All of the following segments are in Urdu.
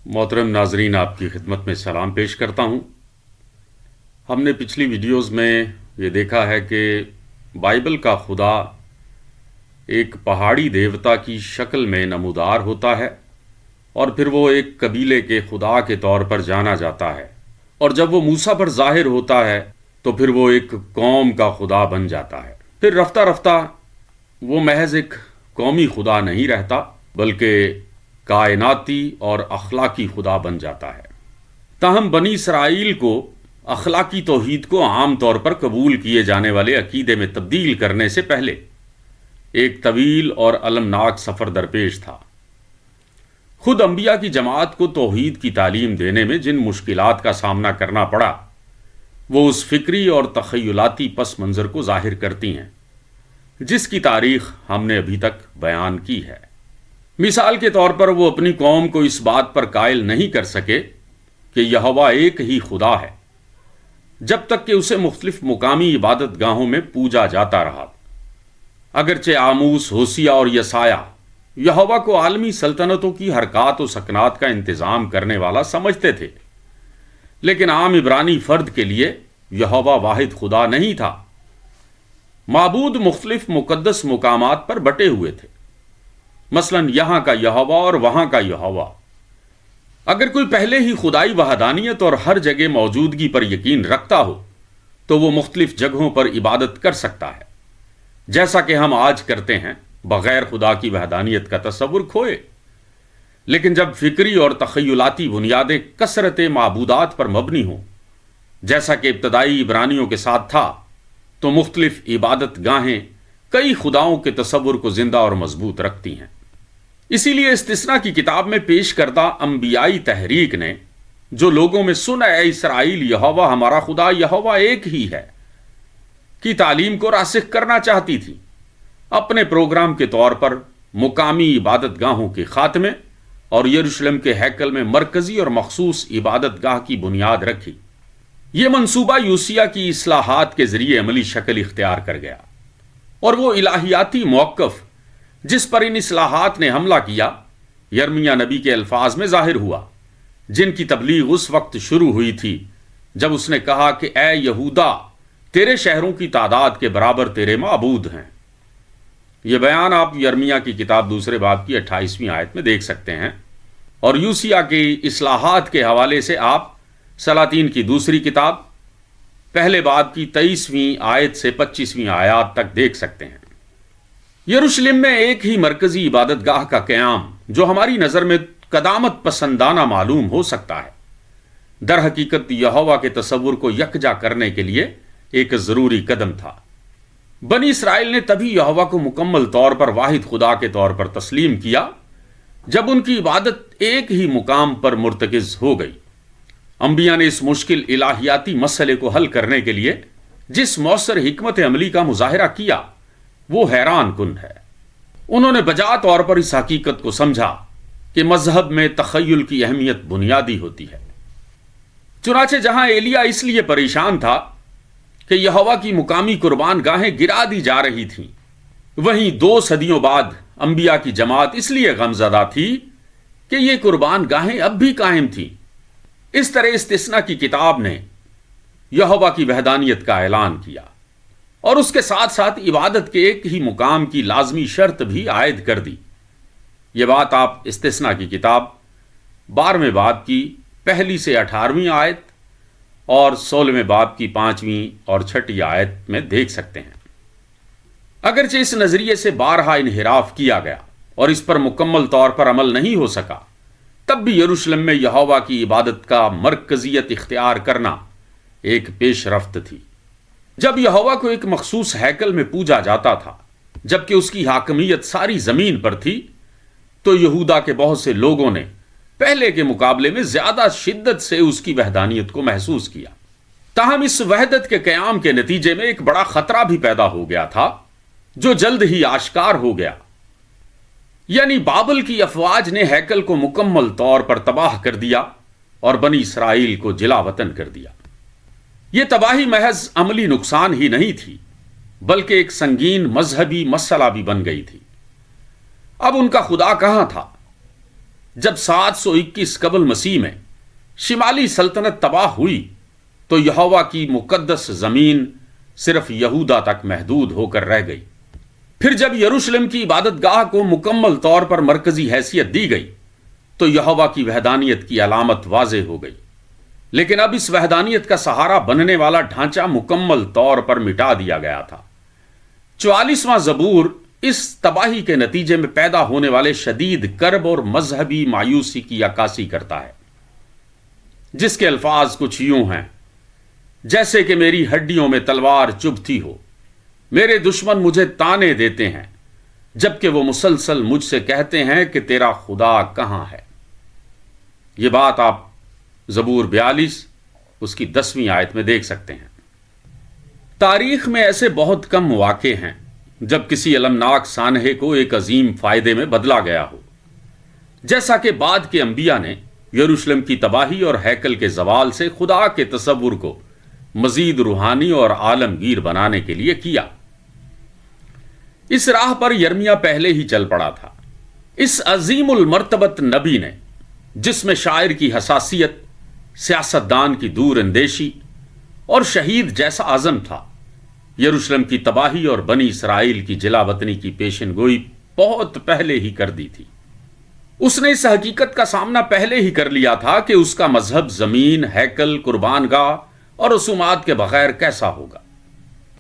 محترم ناظرین، آپ کی خدمت میں سلام پیش کرتا ہوں۔ ہم نے پچھلی ویڈیوز میں یہ دیکھا ہے کہ بائبل کا خدا ایک پہاڑی دیوتا کی شکل میں نمودار ہوتا ہے، اور پھر وہ ایک قبیلے کے خدا کے طور پر جانا جاتا ہے، اور جب وہ موسیٰ پر ظاہر ہوتا ہے تو پھر وہ ایک قوم کا خدا بن جاتا ہے۔ پھر رفتہ رفتہ وہ محض ایک قومی خدا نہیں رہتا، بلکہ کائناتی اور اخلاقی خدا بن جاتا ہے۔ تاہم بنی اسرائیل کو اخلاقی توحید کو عام طور پر قبول کیے جانے والے عقیدے میں تبدیل کرنے سے پہلے ایک طویل اور المناک سفر درپیش تھا۔ خود انبیاء کی جماعت کو توحید کی تعلیم دینے میں جن مشکلات کا سامنا کرنا پڑا، وہ اس فکری اور تخیلاتی پس منظر کو ظاہر کرتی ہیں جس کی تاریخ ہم نے ابھی تک بیان کی ہے۔ مثال کے طور پر وہ اپنی قوم کو اس بات پر قائل نہیں کر سکے کہ یہوہ ایک ہی خدا ہے، جب تک کہ اسے مختلف مقامی عبادت گاہوں میں پوجا جاتا رہا۔ اگرچہ آموس، ہوسیہ اور یسایہ یہوہ کو عالمی سلطنتوں کی حرکات و سکنات کا انتظام کرنے والا سمجھتے تھے، لیکن عام عبرانی فرد کے لیے یہوہ واحد خدا نہیں تھا۔ معبود مختلف مقدس مقامات پر بٹے ہوئے تھے، مثلا یہاں کا یہوہ اور وہاں کا یہوہ۔ اگر کوئی پہلے ہی خدائی وحدانیت اور ہر جگہ موجودگی پر یقین رکھتا ہو تو وہ مختلف جگہوں پر عبادت کر سکتا ہے، جیسا کہ ہم آج کرتے ہیں، بغیر خدا کی وحدانیت کا تصور کھوئے۔ لیکن جب فکری اور تخیلاتی بنیادیں کثرت معبودات پر مبنی ہوں، جیسا کہ ابتدائی عبرانیوں کے ساتھ تھا، تو مختلف عبادت گاہیں کئی خداؤں کے تصور کو زندہ اور مضبوط رکھتی ہیں۔ اسی لیے استثنا کی کتاب میں پیش کردہ انبیائی تحریک نے جو لوگوں میں سن اے اسرائیل یہوہ ہمارا خدا یہوہ ایک ہی ہے کی تعلیم کو راسخ کرنا چاہتی تھی، اپنے پروگرام کے طور پر مقامی عبادت گاہوں کے خاتمے اور یروشلم کے ہیکل میں مرکزی اور مخصوص عبادت گاہ کی بنیاد رکھی۔ یہ منصوبہ یوسیہ کی اصلاحات کے ذریعے عملی شکل اختیار کر گیا، اور وہ الہیاتی موقف جس پر ان اصلاحات نے حملہ کیا یرمیہ نبی کے الفاظ میں ظاہر ہوا، جن کی تبلیغ اس وقت شروع ہوئی تھی جب اس نے کہا کہ اے یہودا، تیرے شہروں کی تعداد کے برابر تیرے معبود ہیں۔ یہ بیان آپ یرمیہ کی کتاب دوسرے باب کی 28ویں آیت میں دیکھ سکتے ہیں، اور یوسیہ کی اصلاحات کے حوالے سے آپ سلاطین کی دوسری کتاب پہلے باب کی 23ویں آیت سے 25ویں آیات تک دیکھ سکتے ہیں۔ یروشلم میں ایک ہی مرکزی عبادت گاہ کا قیام، جو ہماری نظر میں قدامت پسندانہ معلوم ہو سکتا ہے، در حقیقت یہوہ کے تصور کو یکجا کرنے کے لیے ایک ضروری قدم تھا۔ بنی اسرائیل نے تبھی یہوہ کو مکمل طور پر واحد خدا کے طور پر تسلیم کیا جب ان کی عبادت ایک ہی مقام پر مرتکز ہو گئی۔ انبیاء نے اس مشکل الہیاتی مسئلے کو حل کرنے کے لیے جس مؤثر حکمت عملی کا مظاہرہ کیا وہ حیران کن ہے۔ انہوں نے بجا طور پر اس حقیقت کو سمجھا کہ مذہب میں تخیل کی اہمیت بنیادی ہوتی ہے۔ چنانچہ جہاں ایلیا اس لیے پریشان تھا کہ یہوہ کی مقامی قربان گاہیں گرا دی جا رہی تھیں، وہیں 2 صدیوں بعد انبیاء کی جماعت اس لیے غمزدہ تھی کہ یہ قربان گاہیں اب بھی قائم تھیں۔ اس طرح استثنا کی کتاب نے یہوہ کی وحدانیت کا اعلان کیا، اور اس کے ساتھ ساتھ عبادت کے ایک ہی مقام کی لازمی شرط بھی عائد کر دی۔ یہ بات آپ استثنا کی کتاب 12ویں باب کی 1 سے 18ویں آیت اور 16ویں باب کی 5ویں اور 6ٹھی آیت میں دیکھ سکتے ہیں۔ اگرچہ اس نظریے سے بارہا انحراف کیا گیا اور اس پر مکمل طور پر عمل نہیں ہو سکا، تب بھی یروشلم میں یہوہ کی عبادت کا مرکزیت اختیار کرنا ایک پیش رفت تھی۔ جب یہوہ کو ایک مخصوص ہیکل میں پوجا جاتا تھا، جبکہ اس کی حاکمیت ساری زمین پر تھی، تو یہودا کے بہت سے لوگوں نے پہلے کے مقابلے میں زیادہ شدت سے اس کی وحدانیت کو محسوس کیا۔ تاہم اس وحدت کے قیام کے نتیجے میں ایک بڑا خطرہ بھی پیدا ہو گیا تھا جو جلد ہی آشکار ہو گیا، یعنی بابل کی افواج نے ہیکل کو مکمل طور پر تباہ کر دیا اور بنی اسرائیل کو جلا وطن کر دیا۔ یہ تباہی محض عملی نقصان ہی نہیں تھی، بلکہ ایک سنگین مذہبی مسئلہ بھی بن گئی تھی۔ اب ان کا خدا کہاں تھا؟ جب 721 قبل مسیح میں شمالی سلطنت تباہ ہوئی تو یہوہ کی مقدس زمین صرف یہودا تک محدود ہو کر رہ گئی۔ پھر جب یروشلم کی عبادت گاہ کو مکمل طور پر مرکزی حیثیت دی گئی تو یہوہ کی وحدانیت کی علامت واضح ہو گئی، لیکن اب اس وحدانیت کا سہارا بننے والا ڈھانچہ مکمل طور پر مٹا دیا گیا تھا۔ 44واں زبور اس تباہی کے نتیجے میں پیدا ہونے والے شدید کرب اور مذہبی مایوسی کی عکاسی کرتا ہے، جس کے الفاظ کچھ یوں ہیں: جیسے کہ میری ہڈیوں میں تلوار چبھتی ہو، میرے دشمن مجھے تانے دیتے ہیں، جبکہ وہ مسلسل مجھ سے کہتے ہیں کہ تیرا خدا کہاں ہے۔ یہ بات آپ زبور 42 اس کی 10ویں آیت میں دیکھ سکتے ہیں۔ تاریخ میں ایسے بہت کم واقعے ہیں جب کسی المناک سانحے کو ایک عظیم فائدے میں بدلا گیا ہو، جیسا کہ بعد کے انبیاء نے یروشلم کی تباہی اور ہیکل کے زوال سے خدا کے تصور کو مزید روحانی اور عالمگیر بنانے کے لیے کیا۔ اس راہ پر یرمیا پہلے ہی چل پڑا تھا۔ اس عظیم المرتبت نبی نے، جس میں شاعر کی حساسیت، سیاستدان کی دور اندیشی اور شہید جیسا عزم تھا، یروشلم کی تباہی اور بنی اسرائیل کی جلا وطنی کی پیشن گوئی بہت پہلے ہی کر دی تھی۔ اس نے اس حقیقت کا سامنا پہلے ہی کر لیا تھا کہ اس کا مذہب زمین، ہیکل، قربان گاہ اور رسومات کے بغیر کیسا ہوگا۔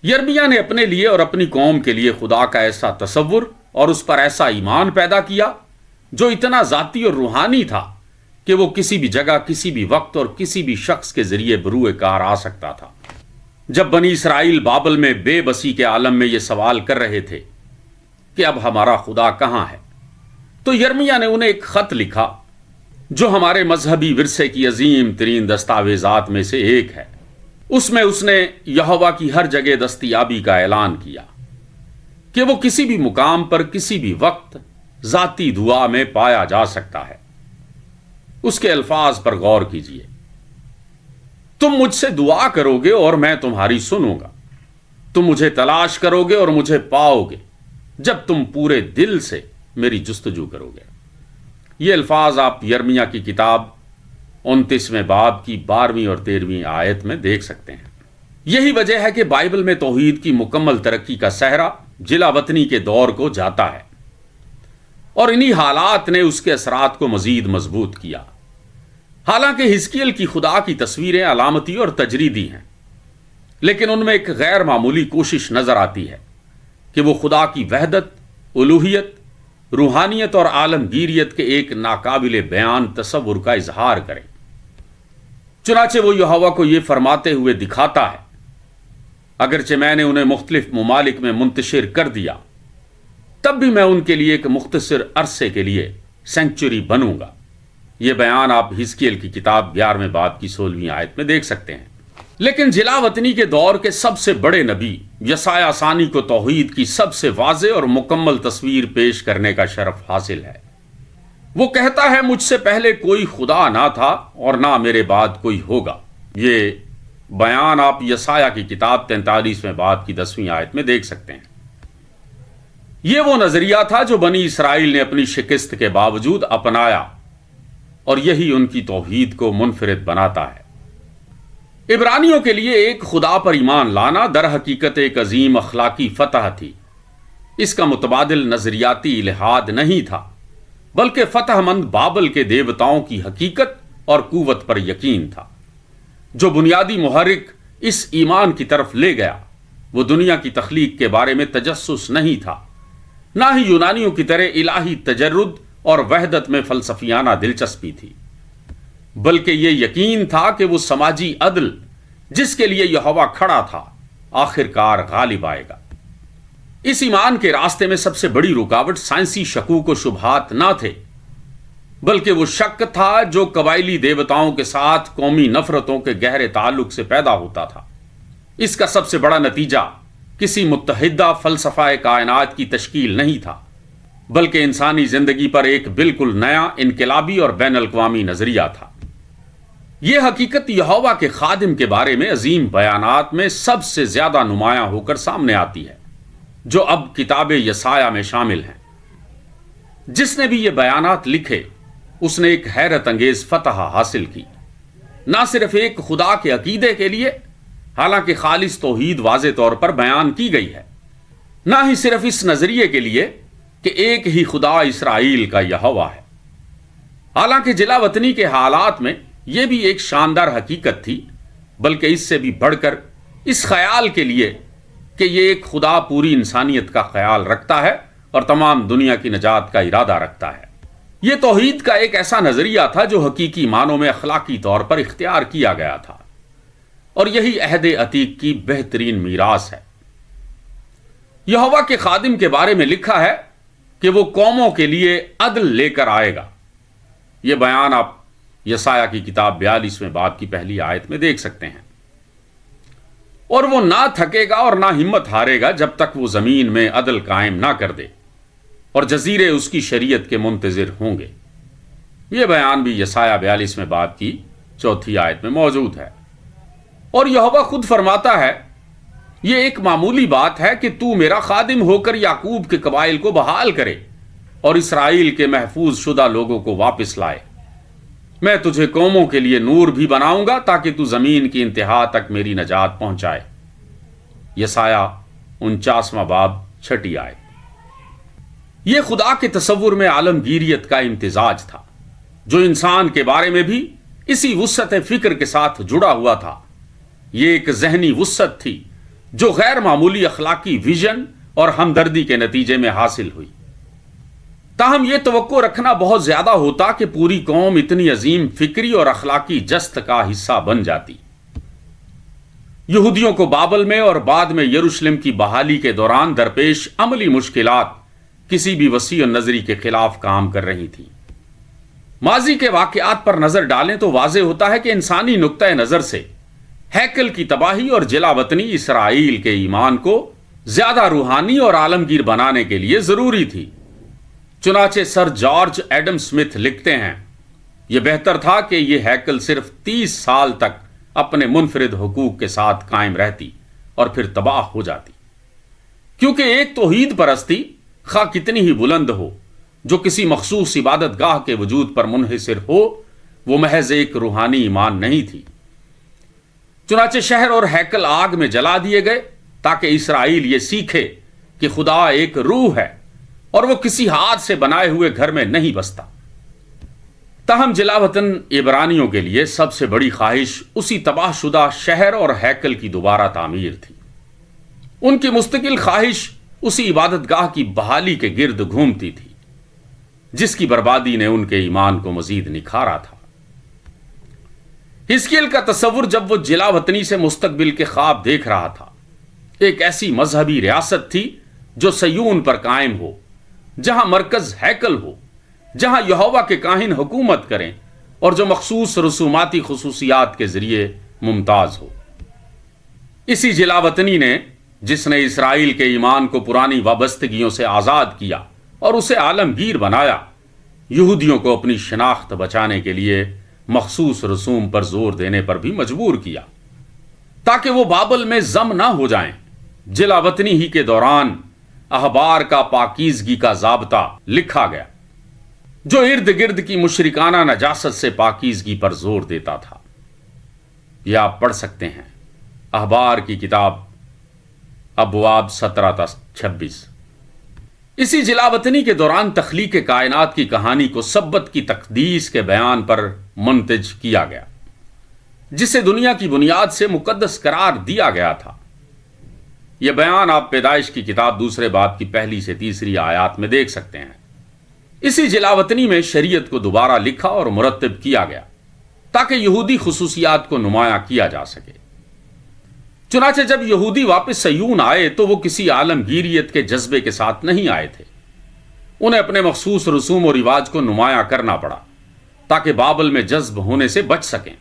یرمیا نے اپنے لیے اور اپنی قوم کے لیے خدا کا ایسا تصور اور اس پر ایسا ایمان پیدا کیا جو اتنا ذاتی اور روحانی تھا کہ وہ کسی بھی جگہ، کسی بھی وقت اور کسی بھی شخص کے ذریعے بروئے کار آ سکتا تھا۔ جب بنی اسرائیل بابل میں بے بسی کے عالم میں یہ سوال کر رہے تھے کہ اب ہمارا خدا کہاں ہے، تو یرمیا نے انہیں ایک خط لکھا جو ہمارے مذہبی ورثے کی عظیم ترین دستاویزات میں سے ایک ہے۔ اس میں اس نے یہوہ کی ہر جگہ دستیابی کا اعلان کیا کہ وہ کسی بھی مقام پر کسی بھی وقت ذاتی دعا میں پایا جا سکتا ہے۔ اس کے الفاظ پر غور کیجئے: تم مجھ سے دعا کرو گے اور میں تمہاری سنوں گا، تم مجھے تلاش کرو گے اور مجھے پاؤ گے جب تم پورے دل سے میری جستجو کرو گے۔ یہ الفاظ آپ یرمیا کی کتاب 29ویں باب کی 12ویں اور 13ویں آیت میں دیکھ سکتے ہیں۔ یہی وجہ ہے کہ بائبل میں توحید کی مکمل ترقی کا صحرا جلا وطنی کے دور کو جاتا ہے، اور انہی حالات نے اس کے اثرات کو مزید مضبوط کیا۔ حالانکہ حزقیل کی خدا کی تصویریں علامتی اور تجریدی ہیں، لیکن ان میں ایک غیر معمولی کوشش نظر آتی ہے کہ وہ خدا کی وحدت، الوہیت، روحانیت اور عالمگیریت کے ایک ناقابل بیان تصور کا اظہار کریں۔ چنانچہ وہ یہوہ کو یہ فرماتے ہوئے دکھاتا ہے: اگرچہ میں نے انہیں مختلف ممالک میں منتشر کر دیا، تب بھی میں ان کے لیے ایک مختصر عرصے کے لیے سینکچری بنوں گا۔ یہ بیان آپ حزقیل کی کتاب 11ویں باب کی 16ویں آیت میں دیکھ سکتے ہیں۔ لیکن جلا وطنی کے دور کے سب سے بڑے نبی یسایہ ثانی کو توحید کی سب سے واضح اور مکمل تصویر پیش کرنے کا شرف حاصل ہے۔ وہ کہتا ہے: مجھ سے پہلے کوئی خدا نہ تھا اور نہ میرے بعد کوئی ہوگا۔ یہ بیان آپ یسایہ کی کتاب 43ویں باب کی 10ویں آیت میں دیکھ سکتے ہیں۔ یہ وہ نظریہ تھا جو بنی اسرائیل نے اپنی شکست کے باوجود اپنایا، اور یہی ان کی توحید کو منفرد بناتا ہے۔ عبرانیوں کے لیے ایک خدا پر ایمان لانا در حقیقت ایک عظیم اخلاقی فتح تھی۔ اس کا متبادل نظریاتی الحاد نہیں تھا، بلکہ فتح مند بابل کے دیوتاؤں کی حقیقت اور قوت پر یقین تھا۔ جو بنیادی محرک اس ایمان کی طرف لے گیا وہ دنیا کی تخلیق کے بارے میں تجسس نہیں تھا، نہ ہی یونانیوں کی طرح الہی تجرد اور وحدت میں فلسفیانہ دلچسپی تھی، بلکہ یہ یقین تھا کہ وہ سماجی عدل جس کے لیے یہوہ کھڑا تھا آخر کار غالب آئے گا۔ اس ایمان کے راستے میں سب سے بڑی رکاوٹ سائنسی شکوک و شبہات نہ تھے، بلکہ وہ شک تھا جو قبائلی دیوتاؤں کے ساتھ قومی نفرتوں کے گہرے تعلق سے پیدا ہوتا تھا۔ اس کا سب سے بڑا نتیجہ کسی متحدہ فلسفہ کائنات کی تشکیل نہیں تھا، بلکہ انسانی زندگی پر ایک بالکل نیا، انقلابی اور بین الاقوامی نظریہ تھا۔ یہ حقیقت یہوہ کے خادم کے بارے میں عظیم بیانات میں سب سے زیادہ نمایاں ہو کر سامنے آتی ہے، جو اب کتاب یسایہ میں شامل ہیں۔ جس نے بھی یہ بیانات لکھے اس نے ایک حیرت انگیز فتح حاصل کی، نہ صرف ایک خدا کے عقیدے کے لیے، حالانکہ خالص توحید واضح طور پر بیان کی گئی ہے، نہ ہی صرف اس نظریے کے لیے کہ ایک ہی خدا اسرائیل کا یہوہ ہے۔ حالانکہ جلا وطنی کے حالات میں یہ بھی ایک شاندار حقیقت تھی، بلکہ اس سے بھی بڑھ کر اس خیال کے لیے کہ یہ ایک خدا پوری انسانیت کا خیال رکھتا ہے اور تمام دنیا کی نجات کا ارادہ رکھتا ہے۔ یہ توحید کا ایک ایسا نظریہ تھا جو حقیقی معنوں میں اخلاقی طور پر اختیار کیا گیا تھا، اور یہی عہد عتیق کی بہترین میراث ہے۔ یہوہ کے خادم کے بارے میں لکھا ہے کہ وہ قوموں کے لیے عدل لے کر آئے گا۔ یہ بیان آپ یسایہ کی کتاب 42ویں باب کی پہلی آیت میں دیکھ سکتے ہیں۔ اور وہ نہ تھکے گا اور نہ ہمت ہارے گا جب تک وہ زمین میں عدل قائم نہ کر دے، اور جزیرے اس کی شریعت کے منتظر ہوں گے۔ یہ بیان بھی یسایہ 42ویں باب کی 4 آیت میں موجود ہے۔ اور یہوہ خود فرماتا ہے، یہ ایک معمولی بات ہے کہ تو میرا خادم ہو کر یعقوب کے قبائل کو بحال کرے اور اسرائیل کے محفوظ شدہ لوگوں کو واپس لائے۔ میں تجھے قوموں کے لیے نور بھی بناؤں گا تاکہ تو زمین کی انتہا تک میری نجات پہنچائے۔ یسایہ 49واں باب 6 آیت۔ یہ خدا کے تصور میں عالمگیریت کا امتزاج تھا، جو انسان کے بارے میں بھی اسی وسعت فکر کے ساتھ جڑا ہوا تھا۔ یہ ایک ذہنی وسعت تھی جو غیر معمولی اخلاقی ویژن اور ہمدردی کے نتیجے میں حاصل ہوئی۔ تاہم یہ توقع رکھنا بہت زیادہ ہوتا کہ پوری قوم اتنی عظیم فکری اور اخلاقی جست کا حصہ بن جاتی۔ یہودیوں کو بابل میں اور بعد میں یروشلم کی بحالی کے دوران درپیش عملی مشکلات کسی بھی وسیع نظری کے خلاف کام کر رہی تھی۔ ماضی کے واقعات پر نظر ڈالیں تو واضح ہوتا ہے کہ انسانی نقطۂ نظر سے ہیکل کی تباہی اور جلا وطنی اسرائیل کے ایمان کو زیادہ روحانی اور عالمگیر بنانے کے لیے ضروری تھی۔ چنانچہ سر جارج ایڈم سمتھ لکھتے ہیں، یہ بہتر تھا کہ یہ ہیکل صرف 30 سال تک اپنے منفرد حقوق کے ساتھ قائم رہتی اور پھر تباہ ہو جاتی، کیونکہ ایک توحید پرستی خواہ کتنی ہی بلند ہو جو کسی مخصوص عبادت گاہ کے وجود پر منحصر ہو، وہ محض ایک روحانی ایمان نہیں تھی۔ چنانچہ شہر اور ہیکل آگ میں جلا دیے گئے تاکہ اسرائیل یہ سیکھے کہ خدا ایک روح ہے اور وہ کسی ہاتھ سے بنائے ہوئے گھر میں نہیں بستا۔ تاہم جلا وطن عبرانیوں کے لیے سب سے بڑی خواہش اسی تباہ شدہ شہر اور ہیکل کی دوبارہ تعمیر تھی۔ ان کی مستقل خواہش اسی عبادت گاہ کی بحالی کے گرد گھومتی تھی جس کی بربادی نے ان کے ایمان کو مزید نکھارا تھا۔ حزقیل کا تصور جب وہ جلا وطنی سے مستقبل کے خواب دیکھ رہا تھا، ایک ایسی مذہبی ریاست تھی جو صیون پر قائم ہو، جہاں مرکز ہیکل ہو، جہاں یہوہ کے کاہن حکومت کریں اور جو مخصوص رسوماتی خصوصیات کے ذریعے ممتاز ہو۔ اسی جلا وطنی نے، جس نے اسرائیل کے ایمان کو پرانی وابستگیوں سے آزاد کیا اور اسے عالمگیر بنایا، یہودیوں کو اپنی شناخت بچانے کے لیے مخصوص رسوم پر زور دینے پر بھی مجبور کیا تاکہ وہ بابل میں ضم نہ ہو جائیں۔ جلا وطنی ہی کے دوران احبار کا پاکیزگی کا ضابطہ لکھا گیا جو ارد گرد کی مشرکانہ نجاست سے پاکیزگی پر زور دیتا تھا۔ یہ آپ پڑھ سکتے ہیں احبار کی کتاب ابواب 17-26۔ اسی جلا وطنی کے دوران تخلیق کائنات کی کہانی کو سبت کی تقدیس کے بیان پر منتج کیا گیا، جسے دنیا کی بنیاد سے مقدس قرار دیا گیا تھا۔ یہ بیان آپ پیدائش کی کتاب 2 باب کی 1 سے 3 آیات میں دیکھ سکتے ہیں۔ اسی جلا وطنی میں شریعت کو دوبارہ لکھا اور مرتب کیا گیا تاکہ یہودی خصوصیات کو نمایاں کیا جا سکے۔ چنانچہ جب یہودی واپس صیون آئے تو وہ کسی عالمگیریت کے جذبے کے ساتھ نہیں آئے تھے۔ انہیں اپنے مخصوص رسوم و رواج کو نمایاں کرنا پڑا تاکہ بابل میں جذب ہونے سے بچ سکیں،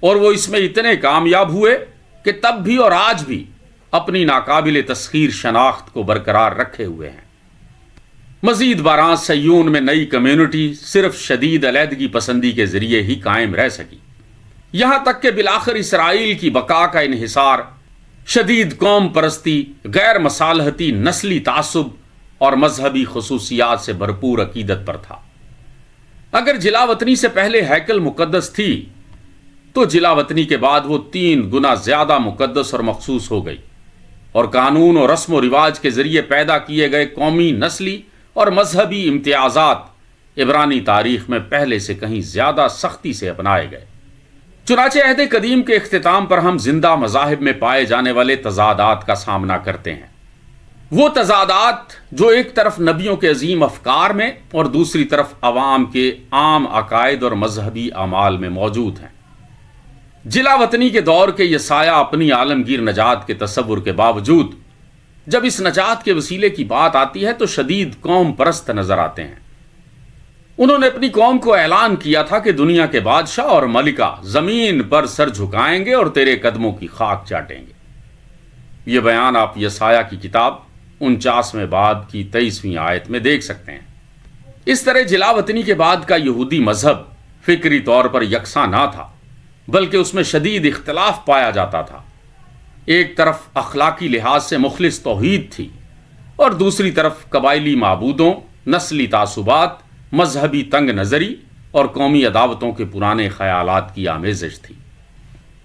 اور وہ اس میں اتنے کامیاب ہوئے کہ تب بھی اور آج بھی اپنی ناقابل تسخیر شناخت کو برقرار رکھے ہوئے ہیں۔ مزید برآں صیون میں نئی کمیونٹی صرف شدید علیحدگی پسندی کے ذریعے ہی قائم رہ سکی، یہاں تک کہ بالآخر اسرائیل کی بقا کا انحصار شدید قوم پرستی، غیر مصالحتی نسلی تعصب اور مذہبی خصوصیات سے بھرپور عقیدت پر تھا۔ اگر جلاوطنی سے پہلے ہیکل مقدس تھی تو جلاوطنی کے بعد وہ 3 گنا زیادہ مقدس اور مخصوص ہو گئی، اور قانون اور رسم و رواج کے ذریعے پیدا کیے گئے قومی، نسلی اور مذہبی امتیازات عبرانی تاریخ میں پہلے سے کہیں زیادہ سختی سے اپنائے گئے۔ چنانچہ عہد قدیم کے اختتام پر ہم زندہ مذاہب میں پائے جانے والے تضادات کا سامنا کرتے ہیں۔ وہ تضادات جو ایک طرف نبیوں کے عظیم افکار میں اور دوسری طرف عوام کے عام عقائد اور مذہبی اعمال میں موجود ہیں۔ جلاوطنی کے دور کے یہ سایہ اپنی عالمگیر نجات کے تصور کے باوجود جب اس نجات کے وسیلے کی بات آتی ہے تو شدید قوم پرست نظر آتے ہیں۔ انہوں نے اپنی قوم کو اعلان کیا تھا کہ دنیا کے بادشاہ اور ملکہ زمین پر سر جھکائیں گے اور تیرے قدموں کی خاک چاٹیں گے۔ یہ بیان آپ یسایہ کی کتاب 49ویں باب کی 23ویں آیت میں دیکھ سکتے ہیں۔ اس طرح جلاوطنی کے بعد کا یہودی مذہب فکری طور پر یکساں نہ تھا، بلکہ اس میں شدید اختلاف پایا جاتا تھا۔ ایک طرف اخلاقی لحاظ سے مخلص توحید تھی اور دوسری طرف قبائلی معبودوں، نسلی تعصبات، مذہبی تنگ نظری اور قومی عداوتوں کے پرانے خیالات کی آمیزش تھی۔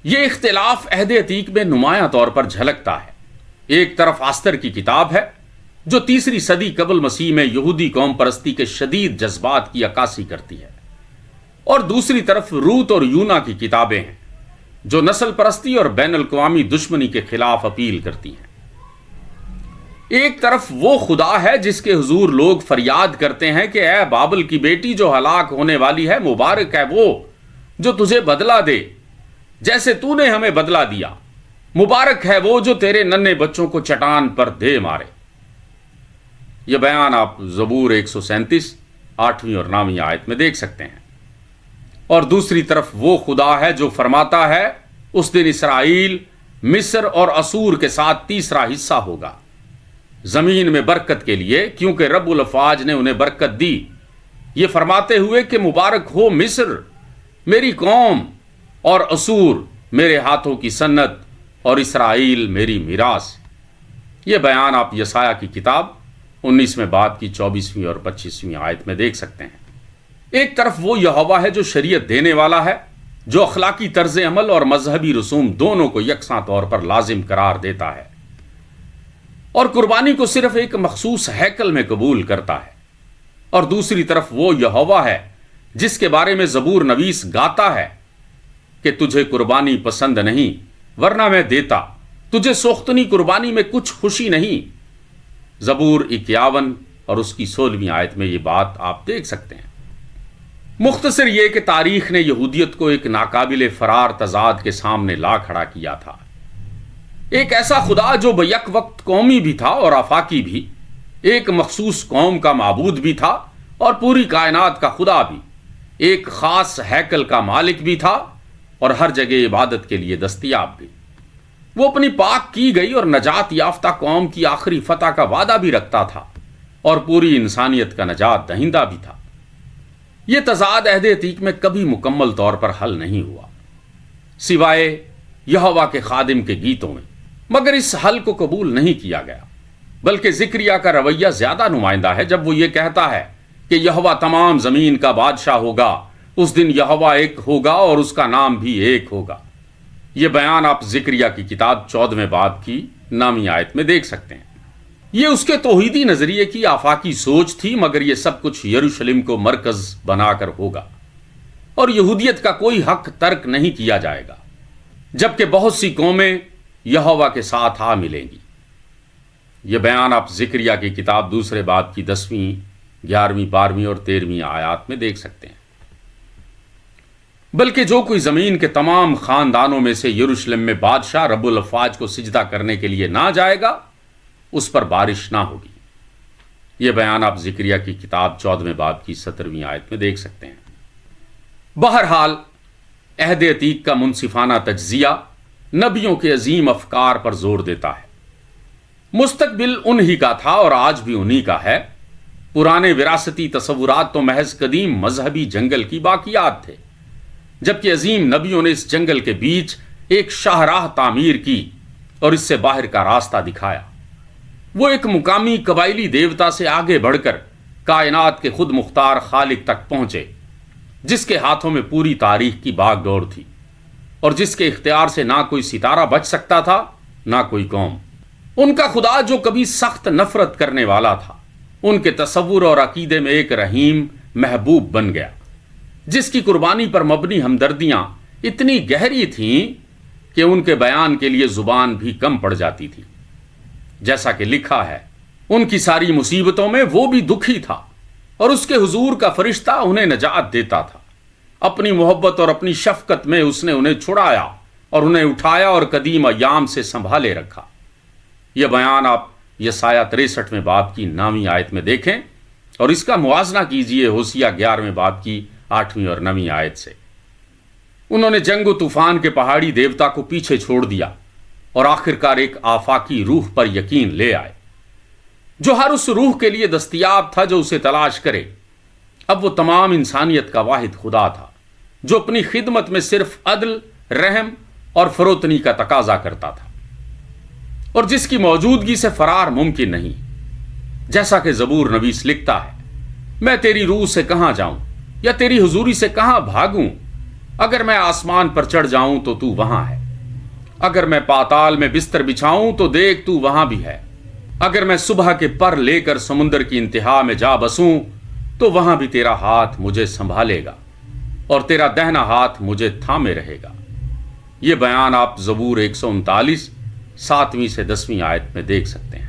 یہ اختلاف عہد عتیق میں نمایاں طور پر جھلکتا ہے۔ ایک طرف آستر کی کتاب ہے جو 3 صدی قبل مسیح میں یہودی قوم پرستی کے شدید جذبات کی عکاسی کرتی ہے، اور دوسری طرف روت اور یونا کی کتابیں ہیں جو نسل پرستی اور بین الاقوامی دشمنی کے خلاف اپیل کرتی ہیں۔ ایک طرف وہ خدا ہے جس کے حضور لوگ فریاد کرتے ہیں کہ اے بابل کی بیٹی جو ہلاک ہونے والی ہے، مبارک ہے وہ جو تجھے بدلہ دے جیسے تو نے ہمیں بدلہ دیا، مبارک ہے وہ جو تیرے ننھے بچوں کو چٹان پر دے مارے۔ یہ بیان آپ زبور 137 8ویں اور 9ویں آیت میں دیکھ سکتے ہیں۔ اور دوسری طرف وہ خدا ہے جو فرماتا ہے اس دن اسرائیل مصر اور اسور کے ساتھ تیسرا حصہ ہوگا زمین میں برکت کے لیے، کیونکہ رب الافواج نے انہیں برکت دی، یہ فرماتے ہوئے کہ مبارک ہو مصر میری قوم اور اسور میرے ہاتھوں کی سنت اور اسرائیل میری میراث۔ یہ بیان آپ یسایہ کی کتاب 19ویں باب کی 24ویں اور 25ویں آیت میں دیکھ سکتے ہیں۔ ایک طرف وہ یہوہ ہے جو شریعت دینے والا ہے، جو اخلاقی طرز عمل اور مذہبی رسوم دونوں کو یکساں طور پر لازم قرار دیتا ہے، اور قربانی کو صرف ایک مخصوص ہیکل میں قبول کرتا ہے۔ اور دوسری طرف وہ یہوہ ہے جس کے بارے میں زبور نویس گاتا ہے کہ تجھے قربانی پسند نہیں ورنہ میں دیتا، تجھے سوختنی قربانی میں کچھ خوشی نہیں۔ زبور 51 اور اس کی 16ویں آیت میں یہ بات آپ دیکھ سکتے ہیں۔ مختصر یہ کہ تاریخ نے یہودیت کو ایک ناقابل فرار تضاد کے سامنے لا کھڑا کیا تھا۔ ایک ایسا خدا جو بیک وقت قومی بھی تھا اور آفاقی بھی، ایک مخصوص قوم کا معبود بھی تھا اور پوری کائنات کا خدا بھی، ایک خاص ہیکل کا مالک بھی تھا اور ہر جگہ عبادت کے لیے دستیاب بھی۔ وہ اپنی پاک کی گئی اور نجات یافتہ قوم کی آخری فتح کا وعدہ بھی رکھتا تھا اور پوری انسانیت کا نجات دہندہ بھی تھا۔ یہ تضاد عہد عتیق میں کبھی مکمل طور پر حل نہیں ہوا سوائے یہوہ کے خادم کے گیتوں میں، مگر اس حل کو قبول نہیں کیا گیا، بلکہ زکریا کا رویہ زیادہ نمائندہ ہے جب وہ یہ کہتا ہے کہ یہوہ تمام زمین کا بادشاہ ہوگا، اس دن یہوہ ایک ہوگا اور اس کا نام بھی ایک ہوگا۔ یہ بیان آپ زکریا کی کتاب 14ویں باب کی 9ویں آیت میں دیکھ سکتے ہیں۔ یہ اس کے توحیدی نظریے کی آفاقی سوچ تھی، مگر یہ سب کچھ یروشلم کو مرکز بنا کر ہوگا اور یہودیت کا کوئی حق ترک نہیں کیا جائے گا، جبکہ بہت سی قومیں یہوہ کے ساتھ آ ملیں گی۔ یہ بیان آپ زکریا کی کتاب 2 باب کی 10ویں، 11ویں، 12ویں اور 13ویں آیات میں دیکھ سکتے ہیں۔ بلکہ جو کوئی زمین کے تمام خاندانوں میں سے یروشلم میں بادشاہ رب الافواج کو سجدہ کرنے کے لیے نہ جائے گا، اس پر بارش نہ ہوگی۔ یہ بیان آپ زکریا کی کتاب 14ویں باب کی 17ویں آیت میں دیکھ سکتے ہیں۔ بہرحال عہد عتیق کا منصفانہ تجزیہ نبیوں کے عظیم افکار پر زور دیتا ہے۔ مستقبل انہی کا تھا اور آج بھی انہی کا ہے۔ پرانے وراثتی تصورات تو محض قدیم مذہبی جنگل کی باقیات تھے، جبکہ عظیم نبیوں نے اس جنگل کے بیچ ایک شاہراہ تعمیر کی اور اس سے باہر کا راستہ دکھایا۔ وہ ایک مقامی قبائلی دیوتا سے آگے بڑھ کر کائنات کے خود مختار خالق تک پہنچے جس کے ہاتھوں میں پوری تاریخ کی باغ دوڑ تھی اور جس کے اختیار سے نہ کوئی ستارہ بچ سکتا تھا نہ کوئی قوم۔ ان کا خدا جو کبھی سخت نفرت کرنے والا تھا، ان کے تصور اور عقیدے میں ایک رحیم محبوب بن گیا، جس کی قربانی پر مبنی ہمدردیاں اتنی گہری تھیں کہ ان کے بیان کے لیے زبان بھی کم پڑ جاتی تھی۔ جیسا کہ لکھا ہے، ان کی ساری مصیبتوں میں وہ بھی دکھی تھا اور اس کے حضور کا فرشتہ انہیں نجات دیتا تھا۔ اپنی محبت اور اپنی شفقت میں اس نے انہیں چھڑایا اور انہیں اٹھایا اور قدیم ایام سے سنبھالے رکھا۔ یہ بیان آپ یسایہ 63 باب کی 9 آیت میں دیکھیں اور اس کا موازنہ کیجئے ہوسیہ 11 باب کی 8 اور 9 آیت سے۔ انہوں نے جنگ و طوفان کے پہاڑی دیوتا کو پیچھے چھوڑ دیا اور آخرکار ایک آفاقی روح پر یقین لے آئے، جو ہر اس روح کے لیے دستیاب تھا جو اسے تلاش کرے۔ اب وہ تمام انسانیت کا واحد خدا تھا، جو اپنی خدمت میں صرف عدل، رحم اور فروتنی کا تقاضا کرتا تھا، اور جس کی موجودگی سے فرار ممکن نہیں۔ جیسا کہ زبور نویس لکھتا ہے، میں تیری روح سے کہاں جاؤں یا تیری حضوری سے کہاں بھاگوں؟ اگر میں آسمان پر چڑھ جاؤں تو تو وہاں ہے، اگر میں پاتال میں بستر بچھاؤں تو دیکھ تو وہاں بھی ہے، اگر میں صبح کے پر لے کر سمندر کی انتہا میں جا بسوں تو وہاں بھی تیرا ہاتھ مجھے سنبھالے گا اور تیرا دہنا ہاتھ مجھے تھامے رہے گا۔ یہ بیان آپ زبور 139 7ویں سے 10ویں آیت میں دیکھ سکتے ہیں۔